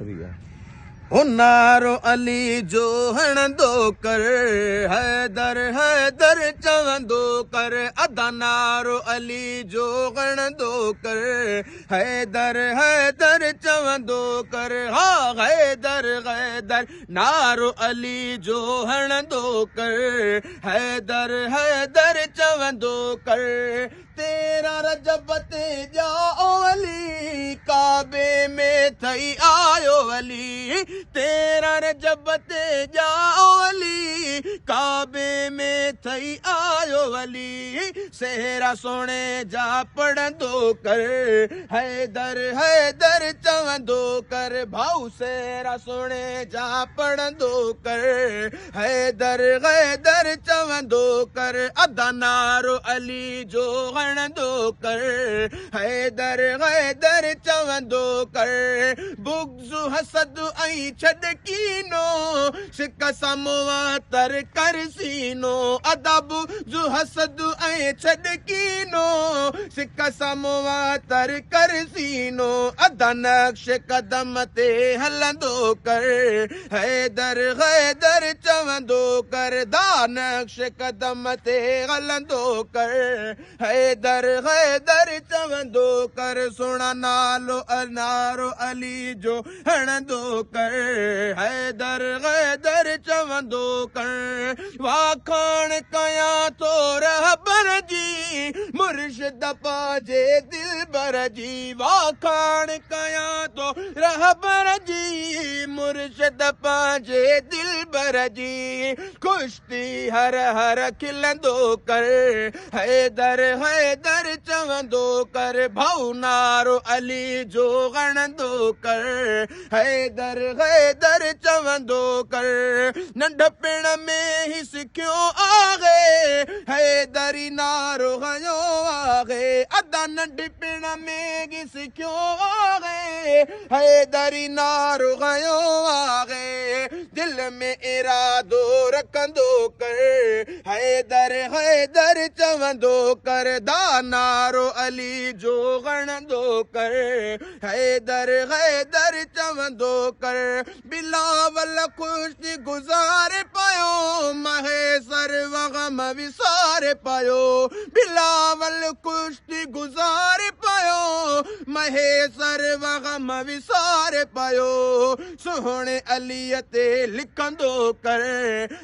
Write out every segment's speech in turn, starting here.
पत्थरिया ओ नारो अली जो हणंदो कर हैदर हैदर चवंदो कर अदा नारो अली जो हणंदो कर हैदर हैदर चवंदो कर हा हैदर हैदर नारो अली जो हणंदो कर हैदर हैदर चवंदो कर तेरा रजब ते जाओ अली काबे में थई आयो अली तेरा रजब ते जाओ अली काबे में थई आयो अली सेहरा सोने जा पढ़ंदो कर हैदर हैदर चवंदो कर भाऊ सेहरा सोने जा पढ़ंदो कर हैदर हैदर चवंदो कर अदा नारो अली जो हणंदो कर हैदर हैदर चवंदो कर बुग़्ज़ हसद ऐं छॾकीनो सिक समवातर कर सीनो अदब जो हसद ऐं छॾकीनो सिक समवातर कर सीनो अदा नक्श कदम ते हलंदो कर हैदर हैदर चवंदो कर दा नक्श कदम ते हलंदो कर हैदर हैदर चवंदो कर सुणा नालो नारो अली जो हणंदो कर हैदर हैदर चवंदो कर वाखाण कया तो रहबर जी मुर्शिद पाजे दिलबर जी वाखाण कया तो रहबर जी मुर्शिद पाजे दिलबर जी कुश्ती हर हर खिलंदो कर हैदर हैदर चवंदो कर भाऊ नारो अली जो हणंदो कर हैदर हैदर चवंदो कर नंढपिण में ही सिखियो आहे हैदरी नारो हयो आहे अदा नंढपिण में ही सिखियो आहे हैदरी नारो हयो आहे दिल में इरादो रखंदो कर हैदर हैदर चवंदो कर दा नारो अली जो हणंदो कर हैदर हैदर चवंदो कर बिलावल ख़ुशी गुज़ारे पयो महेसर वग़म विसारे पयो बिलावल ख़ुशी गुज़ारे पयो महेसर वग़म विसारे पयो सुहिणे अलीअ ते लिखंदो कर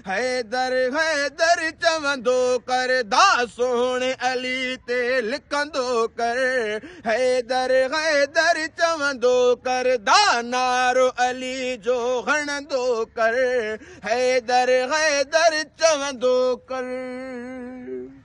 हैदर हैदर चवंदो कर दा सुहिणे अली ते लिखंदो कर हैदर हैदर चवंदो कर दा नारो अली जो हणंदो कर हैदर हैदर चवंदो कर।